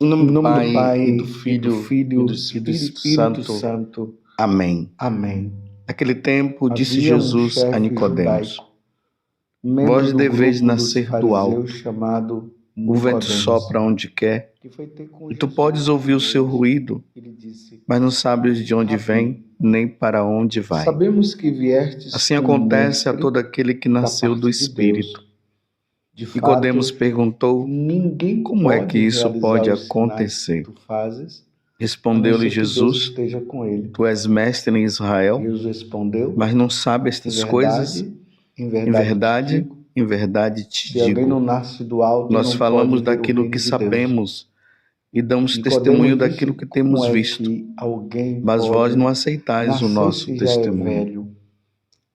Em nome Em do nome do Pai, Pai, e do Filho, e do Espírito Santo. Amém. Amém. Naquele tempo, disse Havia um Jesus a chefe Nicodemos: judaico, membro Vós do deveis grupo dos nascer do fariseus, alto. chamado O vento Nicodemos, sopra onde quer, que foi ter com e tu Jesus podes ouvir à o seu noite. ruído, Ele disse: mas não sabes de onde Rabi, vem, nem para onde vai. sabemos que viestes Assim como acontece a mestre todo aquele que da nasceu do parte de Espírito. Deus. De Nicodemos fato, perguntou: ninguém Como é pode que isso realizar pode os sinais que acontecer? tu fazes, a não Respondeu-lhe ser que Deus Jesus: esteja com ele. Tu és mestre em Israel, Jesus respondeu: mas não sabe Em estas coisas? verdade, Em verdade, em verdade te se alguém não digo, nasce do alto, nós não falamos pode ver o daquilo reino que de Deus. sabemos e damos Nicodemos testemunho disse: daquilo que Como temos é visto, que alguém mas vós pode não aceitais o nascer nosso se já é testemunho. velho?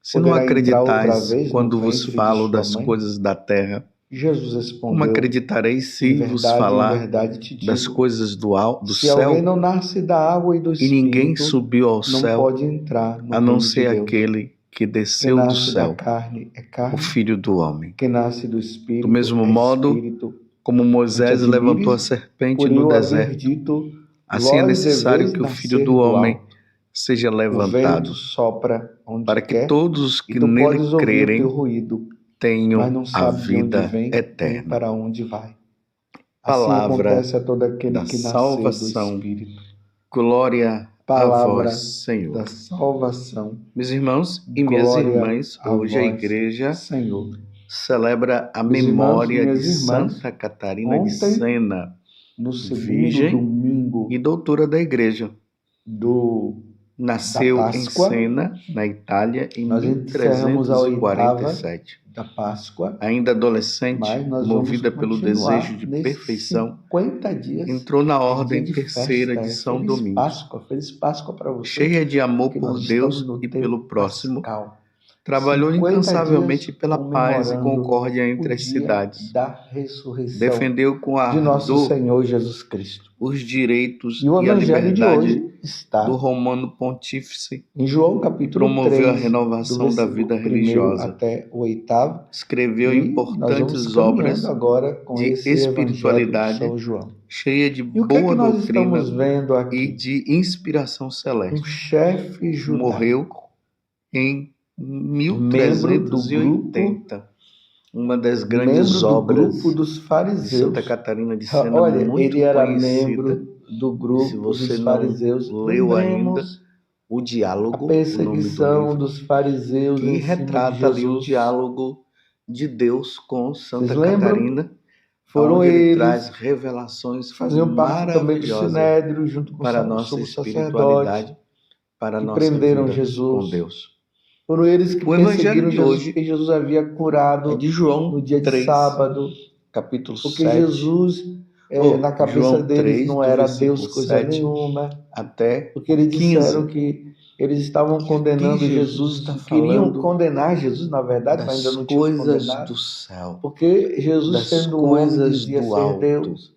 Se não Poderá entrar outra acreditais vez no quando vos ventre de falo sua das mãe? coisas da terra, Jesus como respondeu: acreditareis Em se vos em falar verdade te das digo, coisas do se alguém céu? não nasce da água e do E ninguém Espírito, subiu ao não céu, pode entrar no a não reino de ser Deus. aquele que Quem desceu do nasce da céu, carne é o carne, Filho do homem. quem nasce do Do Espírito mesmo é modo, Espírito. como Não te Moisés levantou a admires serpente por no eu haver deserto, dito, assim é vós necessário deveis que o Filho nascer do do homem alto. seja O vento levantado, sopra onde para que quer, todos os e que tu nele podes ouvir o teu crerem ruído, mas tenham não a sabe de onde vida vem nem eterna. para onde vai. Assim Palavra acontece a todo aquele da que nasceu do salvação. Espírito. Glória a Palavra vós, Senhor. da salvação. Meus irmãos e minhas Glória irmãs, a hoje a vós, igreja Senhor. celebra a Meus irmãos e memória de minhas irmãs, Santa Catarina de ontem, Sena, no segundo virgem domingo e doutora da igreja. da Nasceu em Páscoa, Sena, na Itália, em nós encerramos a oitava 1347. da Páscoa, Ainda adolescente, mas nós vamos movida pelo continuar desejo de nesses perfeição, 50 dias entrou na de dia ordem de terceira festa. de São Domingos. Feliz Páscoa para você, Cheia de amor porque por nós Deus estamos no e tempo pelo próximo, pascal. trabalhou 50 incansavelmente dias pela paz e comemorando concórdia o entre as dia cidades. da ressurreição Defendeu com de nosso ardor Senhor Jesus Cristo. os direitos E o e a evangelho de liberdade hoje do está Romano Pontífice, em João capítulo promoveu a 3, do renovação da vida versículo 1 religiosa, até o 8º, escreveu e nós vamos importantes caminhando obras agora com de esse evangelho de espiritualidade, São João. cheia de E o que é boa que nós doutrina estamos vendo e aqui? de inspiração celeste. Um chefe judaico, Morreu em membro do grupo 1380, uma das grandes obras dos de fariseus. Santa Catarina de Sena, Olha, muito ele era conhecida. membro do Se grupo você dos não fariseus. leu ainda, Lembremos O a Diálogo, o nome do perseguição livro, dos fariseus que em cima de retrata ali o Jesus. diálogo de Deus com Santa Vocês lembram? Catarina, Foram onde ele eles traz revelações faziam parte também do maravilhosas Sinédrio, junto com para a o nossa sumo sacerdote, espiritualidade, para a que nossa prenderam vida Jesus. com Deus. Foram eles que O evangelho perseguiram de Jesus, hoje porque Jesus havia curado é de João no dia de 3, sábado, capítulo porque 7, Jesus, na cabeça João deles, 3, não do era versículo Deus coisa 7 nenhuma, até porque eles 15. disseram que eles estavam condenando Aqui Jesus, está queriam falando condenar Jesus, na verdade, mas ainda das não tinham coisas condenado, do céu, porque Jesus, das sendo homem, coisas dizia do ser alto. Deus.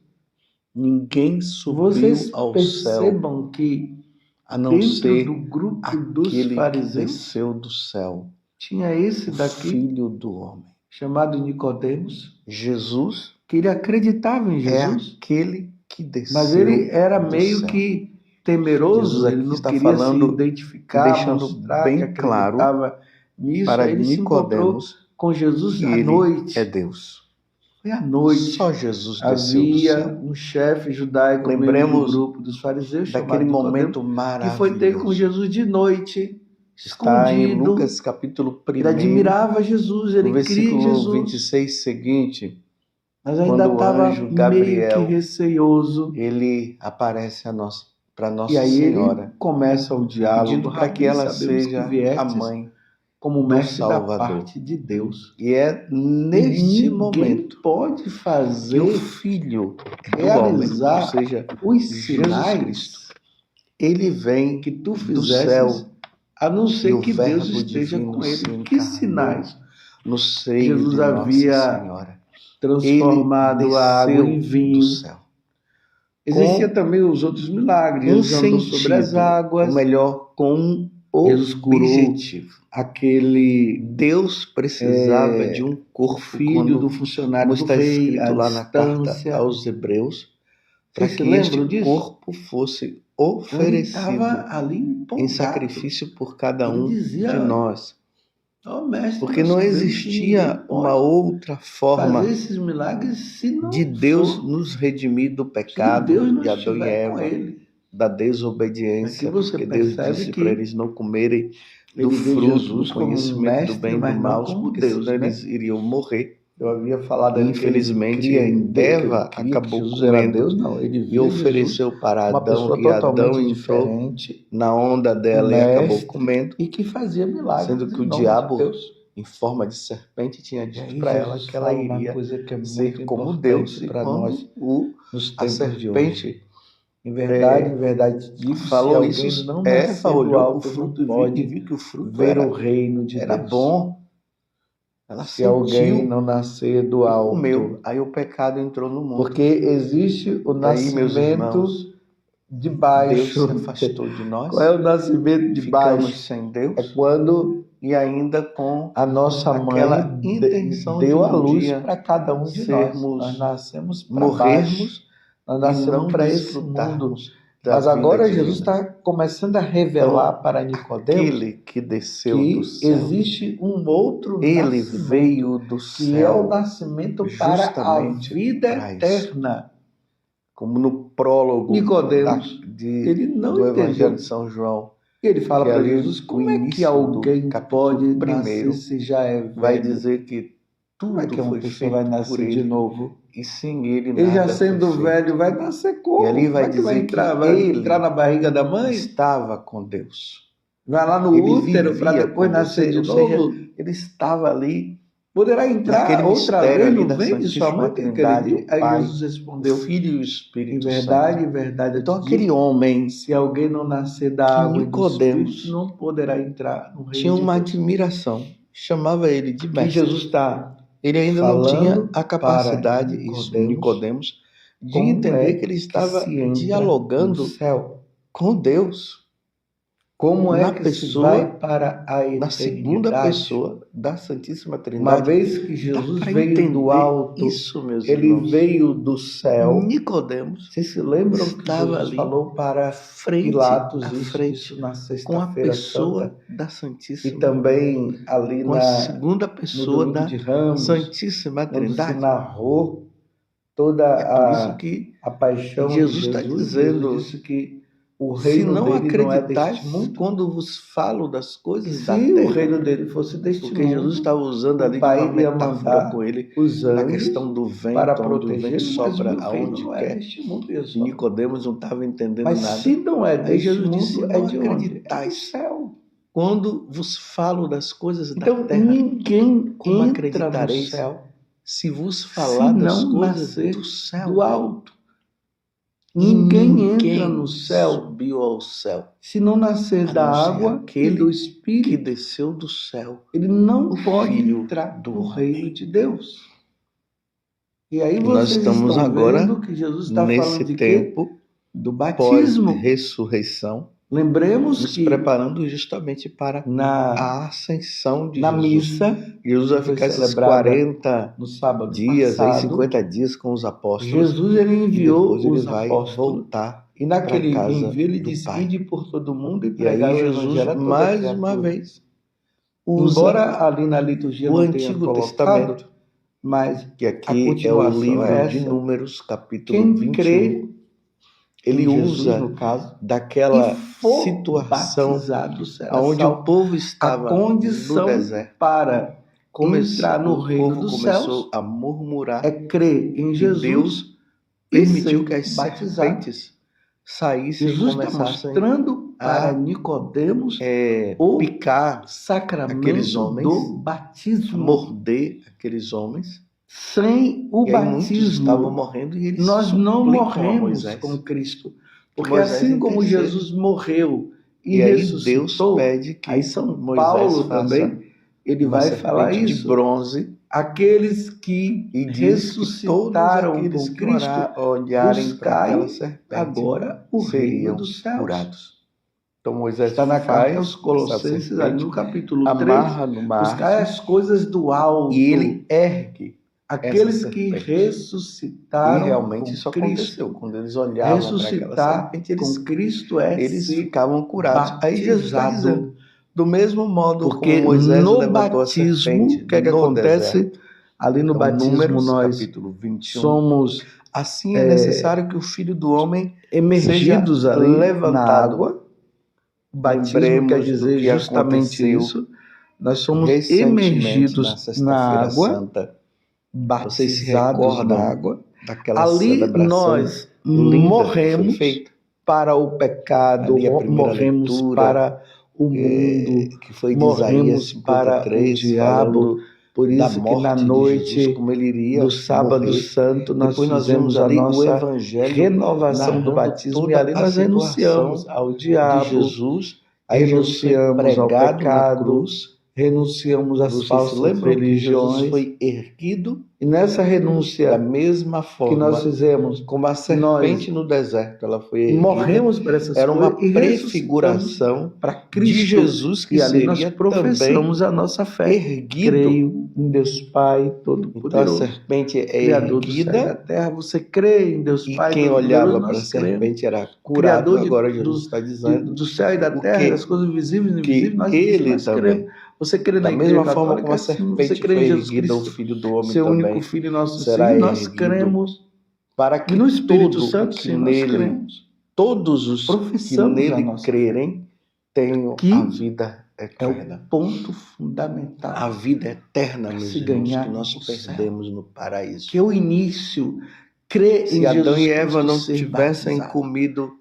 Ninguém subiu Vocês ao céu percebam que a não dentro ser do grupo dos aquele que fariseus desceu do céu, tinha esse o daqui, Filho do homem. chamado Nicodemos, Jesus que ele acreditava em é Jesus, aquele que desceu mas ele era do meio céu. que temeroso, Jesus ele aqui não está queria se falando e identificar, deixando mostrar que bem claro acreditava nisso. para Aí ele se encontrou Nicodemos com Jesus que à ele noite. é Deus. Foi à noite. Só Jesus desceu do Havia céu. um chefe judaico, membro do Lembremos grupo dos fariseus, daquele chamado momento Nicodemos, que foi ter com maravilhoso. Jesus de noite, Está em escondido. Lucas capítulo 1, Ele admirava Jesus, no ele cria em versículo Jesus, 26 seguinte, mas ainda quando o estava anjo meio que Gabriel, receioso. ele aparece para E Nossa aí ele Senhora, começa o diálogo, pedindo para que Rabi, ela sabemos seja que a viestes mãe como do mestre da Salvador. parte de Deus. E é E neste ninguém momento pode que o fazer, Filho do homem, realizar ou seja, os Jesus sinais Cristo, ele vem que tu do fizesses, céu a não e ser o que Deus Verbo esteja divino com se ele. Que encarnou sinais? no seio Jesus de Nossa havia Senhora. transformado Ele a água em desceu vinho. do céu. Existia Com também os outros milagres. um Jesus andou sobre as sentido, águas. ou melhor, com um Jesus curou objetivo. aquele Deus precisava de um o corpo, filho do como funcionário do está rei, escrito à lá na carta distância. aos Hebreus, para Vocês se que este lembram disso? corpo fosse Ele oferecido estava ali em empolgado. sacrifício por cada Ele um dizia, de nós. ó mestre, Porque nós não sabemos que ninguém existia uma pode outra forma fazer esses milagres se não de Deus for, nos redimir do se pecado Deus não de Adão e estiver com Eva, ele. da Aqui desobediência, você porque Deus percebe disse que para eles não comerem do ele vê fruto Jesus do como um conhecimento do mestre, bem e do mas não mal, como porque Deus, senão né? eles iriam morrer. Eu havia falado E, ali que ele infelizmente, cria em Deus, que ele Eva cria que acabou Jesus era comendo Deus, não. Ele e via Jesus ofereceu para uma Adão, pessoa e Adão totalmente entrou diferente, na onda um dela e acabou mestre, comendo, e que fazia milagres sendo que em o nome de diabo, Deus. em forma de serpente, tinha E dito aí para ela Jesus que ela fala uma iria coisa que é muito ser como Deus. importante E para nós quando nos a tempos de hoje. serpente Em verdade te digo, se falou alguém isso, não Eva nascer do olhou para o alto, não fruto e pode viu que o fruto ver o reino de era Deus. bom. Ela Se alguém sentiu não nascer do e alto, comeu. Aí o pecado entrou no mundo. porque existe o E aí, meus nascimento irmãos, de Deus baixo. se afastou de nós. Qual é o nascimento de Ficamos baixo? sem Deus. É quando E ainda com a nossa aquela mãe intenção deu de a luz dia para cada um de nós. Nós nascemos para baixo, morrermos nós e nascemos não para esse mundo. desfrutarmos da Mas vida agora divina. Jesus está começando a revelar para Nicodemos Aquele que desceu que do céu, existe um outro ele nascimento, veio do que é o céu, nascimento para a justamente vida para isso. eterna. Como no prólogo Nicodemos, ele não do entendeu. Evangelho de São João, Ele fala que para ali Jesus, o como é que início alguém do capítulo pode primeiro nascer se já é velho? vai dizer que Como é que tudo uma foi pessoa feito vai por nascer de ele, novo? e sem ele Ele já nada sendo foi feito. velho, vai nascer como? E ali vai Como é que vai dizer entrar? que Vai ele entrar na barriga da mãe? estava com Deus. Vai lá no Ele útero para vivia depois com nascer Deus, de ou seja, novo? ele estava ali Poderá entrar naquele outra mistério vez ali no da ventre de sua Santíssima mãe? Trindade, o Aí Pai, Jesus respondeu, o Filho e o em Espírito verdade, Santo. em verdade, eu Então te aquele digo, homem se alguém não nascer da que água e do Nicodemos Espírito, não poderá entrar no tinha reino de uma Deus. admiração, chamava ele de Que mestre. Jesus está Ele ainda não tinha falando a capacidade, para isso, Nicodemos, Nicodemos, de como entender é que ele que estava se entra dialogando no céu. com Deus, Como na é que se pessoa, vai para a na segunda eternidade? pessoa da Santíssima Uma Trindade. vez que Dá Jesus para veio do entender alto, isso, meus ele irmãos. veio do céu. Nicodemos Vocês se lembram que estava Jesus ali, falou para frente Pilatos a isso frente, na com a Sexta-feira pessoa Santa da e Santíssima, também ali com a segunda no pessoa Domingo da de Ramos, Santíssima quando se Trindade. narrou toda É por isso que a paixão de Jesus está Jesus. dizendo: Jesus disse que o se reino não dele não é acreditais deste mundo. quando vos falo das Que coisas da se o terra, reino dele fosse deste porque Jesus mundo, estava usando o ali de Pai uma iria metáfora mandar com ele, os da anjos questão do vento, para onde o vento protegê-lo, mas o sopra meu reino aonde não é quer. deste mundo, E Jesus. Nicodemos não estava entendendo Mas nada. se não é Aí deste Jesus disse: mundo, não é de onde? É do acreditais céu. quando vos falo das coisas da Então terra, ninguém como entra no acreditareis céu se vos se falar das não coisas nascer do céu? do alto. E Ninguém entra no céu subiu ao céu, se não nascer a da não ser água e aquele do que Espírito. desceu do céu, Ele não o pode Filho entrar do no homem. reino de Deus. E aí E nós vocês estamos estão agora vendo que Jesus está falando nesse de quê? tempo Do batismo. pós-ressurreição, Lembremos nos que preparando justamente para na a ascensão de na Jesus. missa, Jesus vai que foi ficar esses celebrada 40 no sábado dias, aí passado, 50 dias com os apóstolos, Jesus ele e enviou depois ele os vai apóstolos voltar e para naquele casa envio ele do disse: Pai. ide por todo mundo e E pregar aí o Jesus, evangelho a toda mais criatura. uma vez, usa Embora ali na liturgia o não tenha Antigo colocado, Testamento, mas que a aqui é o continuação livro é de essa. Números, capítulo Quem 21. crê Ele em Jesus, usa no caso, daquela e for situação batizado será onde o salvo. povo A estava no condição deserto. para entrar no O reino povo dos começou céus a murmurar é crer em e Jesus Deus e permitiu ser que as batizado. serpentes saíssem e Jesus está começassem mostrando para a Nicodemos o picar aqueles sacramento homens, do a batismo. morder aqueles homens. Sem o E aí muitos estavam batismo, morrendo e eles nós não suplicam a morremos Moisés. com Cristo. Porque Moisés assim como intercede. Jesus morreu e E aí ressuscitou, Deus pede que aí São Moisés Paulo faça também, ele uma vai falar serpente de isso. bronze Aqueles que e diz que todos ressuscitaram aqueles com que Cristo, olharem para aquela buscai serpente agora o reino seriam dos céus. curados. Então Moisés Está na carta faz aos Colossenses, essa ali serpente, no capítulo 3, amarra no buscar mastro as coisas do alto. e ele ergue aqueles que serpente. ressuscitaram E realmente com isso Cristo. aconteceu. Quando eles olhavam para aquela Ressuscitar serpente, com Cristo é eles ser ficavam curados. Aí Jesus está batizado. dizendo, do mesmo modo Porque como Moisés no levantou a batismo, serpente o que é que no acontece? deserto. Ali no Então, batismo Números, nós capítulo 21. somos Assim é necessário que o Filho do Homem emergidos seja ali na levantado. água. O batismo Lembremos quer do dizer que justamente aconteceu isso. Nós somos recentemente na emergidos na Sexta-feira água, Santa. Vocês se batizados recordam na água. daquela Ali celebração nós linda que foi morremos feita? para o pecado, Ali a primeira morremos leitura, para o mundo, que foi de morremos Isaías para o 53, diabo. falando Por da isso que na morte de noite Jesus, como ele iria do sábado morrer. santo nós Depois nós fizemos vemos a ali o nossa Evangelho renovação do narrando batismo e toda ali a nós renunciamos situação ao de diabo, Jesus. Aí Jesus foi renunciamos ao pregado na pecado, cruz. renunciamos às Vocês se falsas lembram que Jesus religiões. foi erguido E nessa da renúncia mesma que nós forma fizemos, como a serpente no deserto, ela foi erguida. morremos para essas Era uma coisas e prefiguração para de Cristo. Jesus que E ali nós seria professamos a nossa fé. erguido. Creio em Deus Pai Então a Todo-Poderoso, serpente é Criador do céu e da erguida terra. Você crê em Deus e Pai quem Todo-Poderoso? olhava para a Nós cremos. serpente era curado. Criador Agora Jesus está dizendo do céu e da terra, que- das coisas visíveis e que invisíveis, nós ele nós também, cremos. Você crê da na Igreja mesma forma Católica? como a Sim. Você serpente crê em foi Jesus erguida, o Cristo, Filho do Homem seu também único Filho, nosso será Senhor, nós erguido, cremos. para E que no Espírito tudo Santo, que sim, nós nele, cremos. todos os que Professamos a nele nossa crerem, tenham que a vida É eterna. o ponto fundamental. A vida eterna, Para meus se irmãos, ganhar que nós o céu. perdemos no paraíso. Que é o início. Crer em Se Jesus Adão e Eva Cristo, não ser tivessem batizado. comido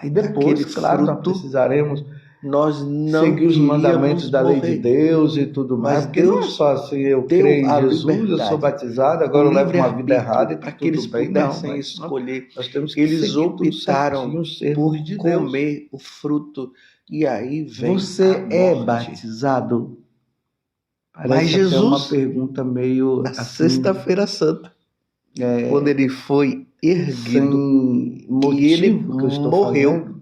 Aí depois, daquele claro, nós fruto, precisaremos nós não seguir os mandamentos iríamos da lei de morrer. Deus e tudo mais. Mas Porque não é Deus só assim, eu deu creio em a Jesus, eu liberdade, sou batizado, agora eu levo uma vida errada e para tá que eles tudo bem. pudessem Não, mas escolher. nós temos que Eles seguir tudo optaram certinho, ser por de Deus. comer o fruto. E aí vem Você a é morte. batizado? Parece Mas até Jesus, uma pergunta meio na assim, Sexta-feira Santa, quando ele foi erguido, sem motivo e ele que eu estou morreu. fazendo.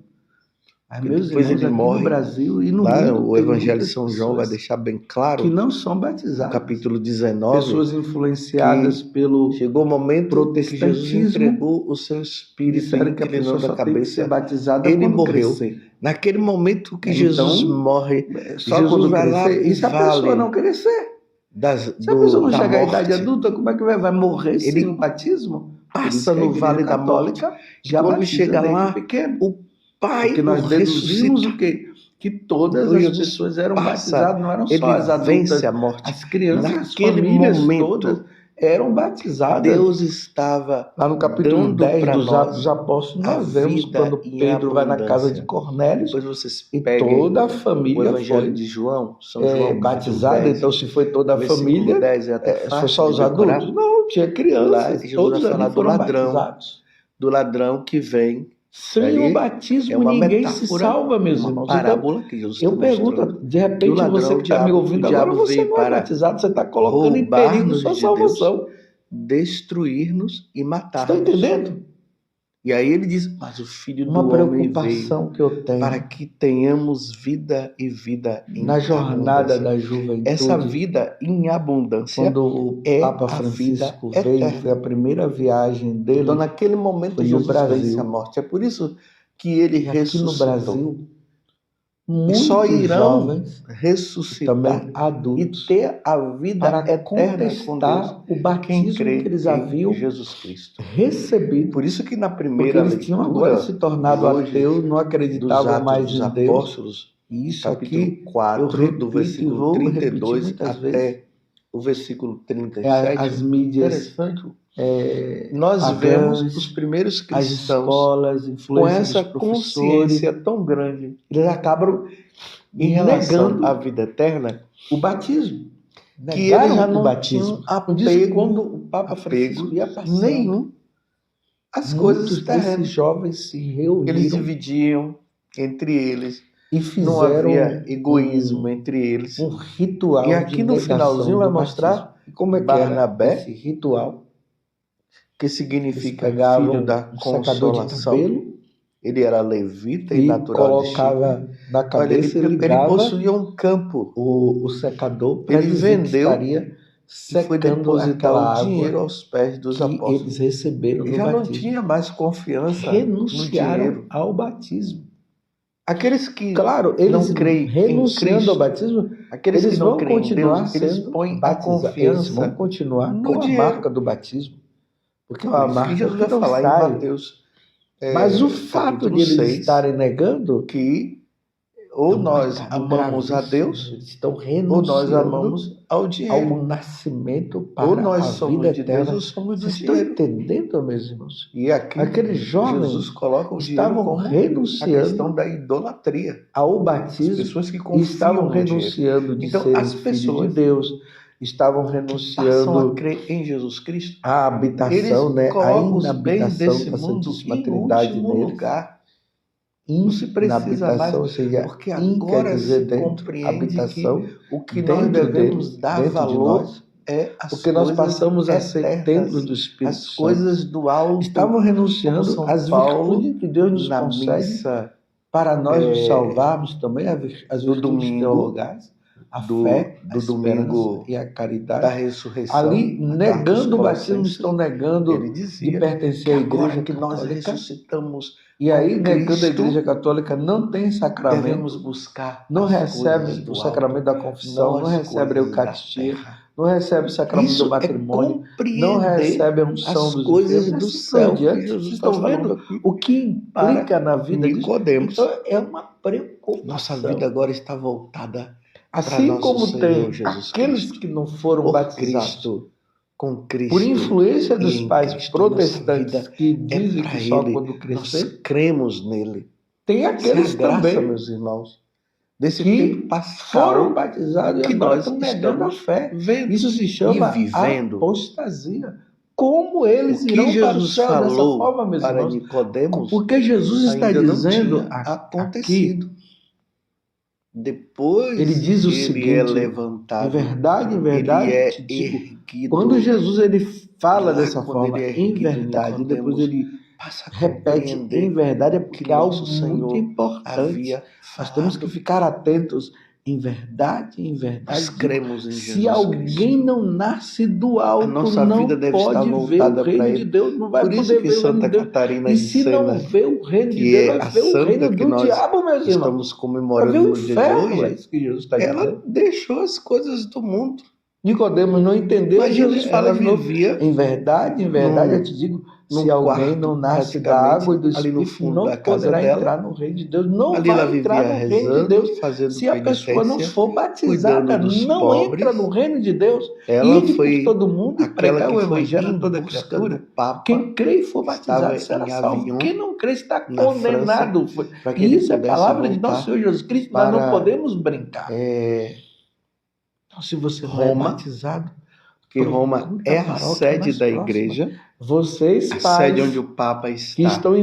Mas, E meus depois irmãos, ele aqui morre. no Brasil e no Lá mundo o tem Evangelho de muitas São João vai pessoas deixar bem claro, que não são no batizadas. capítulo 19, Pessoas influenciadas pelo chegou o momento que Jesus protestantismo, entregou o seu espírito disseram que a inclinando pessoa a só tem que ser cabeça. batizada Ele quando morreu. crescer. Naquele momento que Então, Jesus morre, Só Jesus quando vai lá crescer. e E se a vale pessoa não crescer? Se a pessoa não da chegar à idade morte, adulta, como é que vai morrer Ele sem o batismo? Por isso passa que a no Igreja vale da morte. Católica E já quando batiza chega desde lá, pequeno. o Pai Porque nós o deduzimos ressuscita. o quê? Que todas Então, as Jesus pessoas eram passa, batizadas, não eram ele só as adultas, vence a morte. as crianças, as Naquele famílias momento, todas eram batizadas. Deus estava Lá no capítulo dando 10 pra dos nós Atos dos Apóstolos, a nós vemos vida quando em Pedro vai na abundância. casa de Cornélio Depois vocês e peguem toda a o família Evangelho foi de João, São João, capítulo batizada. 10, Então, se foi toda a versículo família, 10 é até foi fácil só os de decorar. adultos? Não, tinha Lá, crianças. Jesus Todos vai falar ali do foram ladrão, batizados. do ladrão que vem. Sem Ali o batismo, é uma ninguém se metáfora, salva, meus uma irmãos. parábola que Jesus Eu está mostrando. pergunto, de Que o repente ladrão, você que está me o ouvindo agora, diabo você veio não é para batizado, você está colocando em perigo roubar-nos sua de Deus, salvação. destruir-nos e Está matar-nos. entendendo? E aí ele diz, mas o Filho Uma do Homem veio preocupação que eu tenho para que tenhamos vida e vida em na jornada abundância. da juventude. Essa vida em abundância, Quando o é Papa a Francisco vida veio, eterna. foi a primeira viagem dele. Então naquele momento foi no Jesus Brasil. vence a morte. É por isso que ele E aqui ressuscitou. no Brasil, E muitos só irão jovens, ressuscitar também e adultos, ter a vida para eterna com Deus. contestar o Quem batismo crê que eles em haviam Jesus Cristo. recebido. Por isso que na Porque primeira eles tinham agora leitura se tornado hoje, ateus, não dos acreditavam Atos mais dos em Deus. Apóstolos, E isso capítulo aqui 4, eu repito do e versículo vou repetir 32 muitas até vezes. o versículo 37. As mídias, Interessante. Nós pagãs, vemos os primeiros as cristãos escolas, com influência essa dos professores, consciência tão grande eles acabam em relação negando à vida eterna, o batismo. que eles já Negaram não o batismo. tinham Por isso, apego, quando o Papa Francisco ia passando, nenhum às muitos coisas desses terrenas. jovens se reuniram Eles dividiam entre eles, e não fizeram havia egoísmo entre eles. um ritual E aqui de no negação finalzinho vai do mostrar batismo. E como é que Barnabé, era esse ritual? que Eles significa pegavam filho da um secador de consolação. cabelo Ele era levita e e natural de Chipre. colocava na Olha, cabeça e ele ligava possuía um campo. o secador para Ele dizer que vendeu estaria e foi secando depositar aquela o dinheiro água aos pés dos que apóstolos. eles receberam no Já não batismo. tinha mais confiança no Renunciaram dinheiro. ao batismo. Aqueles que Claro, eles não creem em renunciando ao Cristo, batismo, aqueles que eles não vão creem em continuar Deus, eles sendo põem a batizados. Eles vão confiança continuar no com a dinheiro. marca do batismo. Porque é uma Por isso que marca Jesus que vai não falar em sai. Mateus Mas o fato capítulo de eles 6, estarem negando que é ou um nós pecado amamos a gravíssimo. Deus, Eles estão ou nós renunciando amamos ao dinheiro. ao nascimento Ou para nós a somos vida de Deus eterna. ou somos do Vocês estão dinheiro. entendendo, meus irmãos? E aqui Aqueles jovens Jesus coloca o dinheiro estavam como a renunciando questão da idolatria. ao As batismo pessoas que e confiam estavam no dinheiro. renunciando de Então, serem as filhos de pessoas Deus, estavam passam a renunciando crer em Jesus Cristo, à eles habitação, né? A colocam os bens inabitação desse da mundo Santíssima em Trindade último neles. lugar. Não se precisa mais, Inabitação, ou seja, porque quer agora dizer se dentro, compreende que habitação, o que nós dentro devemos deles, dar dentro de valor nós, é as porque nós coisas passamos a ser templo eternas, do Espírito as Santo. coisas do alto, Estavam como renunciando São às Paulo virtudes que Deus nos na concede missa para nós nos salvarmos também, as do virtudes domingo, teologais, a do fé, a esperança domingo e a da caridade. ressurreição, Ali, na carta aos negando o batismo, Colossenses, estão negando ele de dizia pertencer que à agora Igreja que nós Católica. ressuscitamos E aí, com negando a Cristo, Igreja Católica, não tem sacramento, devemos buscar não as recebe coisas o do sacramento alto, da confissão, não não as recebe a coisas da Eucaristia, terra. não recebe o sacramento do Isso é matrimônio, não compreender recebe a unção as dos coisas enfermos, do assim céu por que diante. Jesus Vocês está estão falando vendo aqui o que implica para na vida disso? Nicodemos. Então, é uma Nossa preocupação. vida agora está voltada para Assim nosso como Senhor tem Jesus aqueles Cristo. que não foram Por batizados Cristo, com Cristo por influência e dos em pais Cristo. Nossa protestantes vida que é dizem para que só Ele. quando Nós crescer, cremos nele. tem Essa é a aqueles graça, também meus irmãos, desse que tempo pascal foram batizados e que agora nós estão negando a estamos fé. vendo Isso se e chama vivendo. apostasia. Como eles O que irão para o Jesus céu dessa falou forma, meus para irmãos? Nicodemos Porque Jesus está ainda não dizendo tinha aqui, acontecido. Depois ele diz o que ele seguinte, é em levantado, verdade, ele é te digo, erguido. quando Jesus ele fala Lá, dessa quando forma, ele é em erguido, verdade, depois Nicodemos ele passa a repete em compreender verdade, é o porque que é algo nosso muito Senhor importante. havia Nós temos que falado. ficar atentos. Em verdade, Nós digo, cremos em se Jesus alguém Cristo. não nasce do A alto, nossa não vida deve estar pode ver voltada o para reino de Ele. Deus, não vai Por isso poder que ver o reino Santa de Deus. Catarina E se não Ensena, vê o reino de que Deus, é vai a ver o santa reino que do nós diabo, meus irmãos. estamos Vai comemorando ver o no dia de inferno, é hoje, isso que Jesus está ela dizendo. deixou as coisas do mundo. Nicodemos não entendeu, Mas Jesus fala ela de novo. vivia Em verdade, eu te digo, se num alguém não quarto, nasce da praticamente, água e do ali no Espírito, fundo da não casa poderá dela. entrar no reino de Deus. Não Ali ela vai entrar vivia no reino de Deus. rezando, fazendo Se a pessoa não penitência, for batizada, cuidando dos não pobres. entra no reino de Deus. Ela Ide por foi todo mundo e aquela pregar que o foi evangelho a em toda busca criatura. do Papa, Quem crê e for que estava batizado será em salvo. Avignon, Quem não crê está na condenado. para que E ele isso é a pudesse palavra de nosso voltar Senhor Jesus Cristo. Nós não para podemos brincar. Então, se você não é Roma, batizado, que Roma procura é a a paróquia sede mais da próxima. igreja, Vocês, a pais, sede onde o Papa que está. estão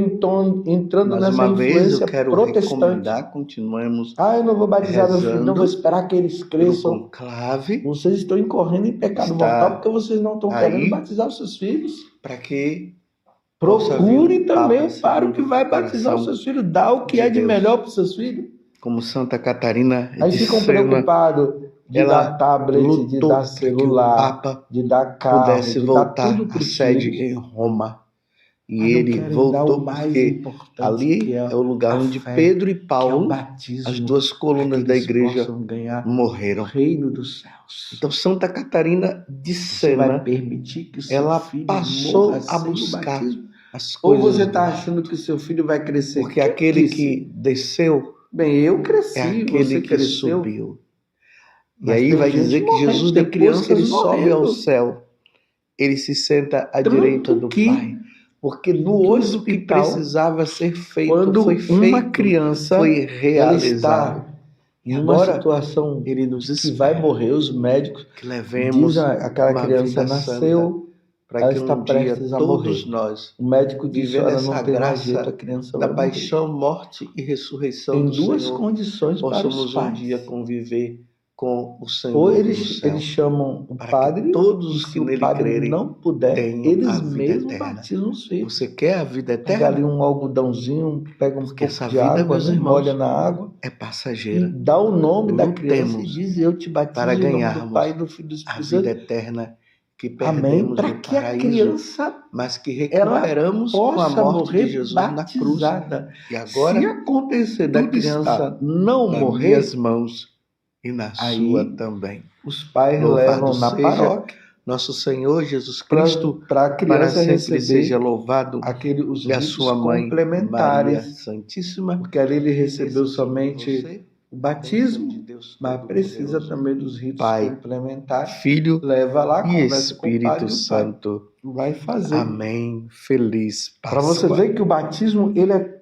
entrando Mais nessa uma vez, influência eu quero protestante. recomendar, continuemos Eu não vou batizar meu filho, não vou rezando esperar que eles pelo cresçam. conclave, Vocês estão incorrendo em pecado Está mortal porque vocês não estão aí querendo batizar os seus filhos. para que possa vir Procure um também Papa o pároco que segundo vai o batizar os coração seus filhos. Dá o que de é de Deus. melhor para os seus filhos. Como Santa Catarina Aí de ficam Sena, preocupados de ela dar tablet, de lutou dar para que o celular, Papa de dar carro, pudesse de dar voltar tudo para à os sede filhos. em Roma. E Mas não ele querem dar voltou o mais porque importante, ali que é o lugar a onde fé, Pedro e que é o Paulo, batismo, as duas para colunas que da eles igreja, possam ganhar o morreram. reino dos céus. Então Santa Catarina de Você vai Sena, permitir que o seu ela filho passou morra a sem o buscar batismo? as Ou coisas você do está alto. achando que o seu filho vai crescer? Porque Quem aquele disse? que desceu Bem, eu cresci, é aquele você que cresceu. subiu. E Mas aí tem vai gente dizer que morrendo, Jesus, tem depois que ele crianças sobe ao morrendo. céu, ele se senta à Tanto direita do que Pai. Porque no tudo que hospital, precisava ser feito quando foi feito, uma criança foi ela realizado. está E em uma agora situação ele nos que vai espera morrer, os médicos que levemos aquela uma criança vida nasceu, para ela que está um dia prestes a todos morrer. nós, O médico disse, vivendo olha, essa não tem mais jeito, graça a criança da vai morrer. paixão, morte e ressurreição Tem do duas Senhor, condições para os possamos um pais. dia conviver com o Senhor Ou do eles céu, chamam o para padre, que todos e os se que o nele padre crerem não puder, tenham eles a vida mesmos eterna. batizam os filhos. Você quer a vida Pega ali eterna? um algodãozinho, pega um Porque pouco essa de vida, água, meus né? irmãos, Molha na água é e passageira. dá o nome da criança e Lutemos diz: eu te batizo para em nome do ganharmos Pai, do Filho e do a Espírito vida Santo. eterna que Amém. perdemos Para no que a paraíso, criança mas que ela recuperamos com a possa morte de morrer Jesus na cruz. batizada. E agora Se acontecer da tudo está criança não nas morrer, minhas mãos e na sua aí também. os pais Louvado levam na seja paróquia nosso Senhor Jesus Cristo, para a para criança sempre seja receber louvado, os e a ritos sua mãe Maria complementares, Santíssima. porque ali ele recebeu Esse somente você, o a bênção de batismo, Deus mas precisa Todo-Poderoso, também dos ritos Pai, complementares. Filho Leva lá, e conversa com o padre, Espírito e o pai Santo. vai fazer. Amém. Feliz Para você Páscoa. ver que o batismo ele é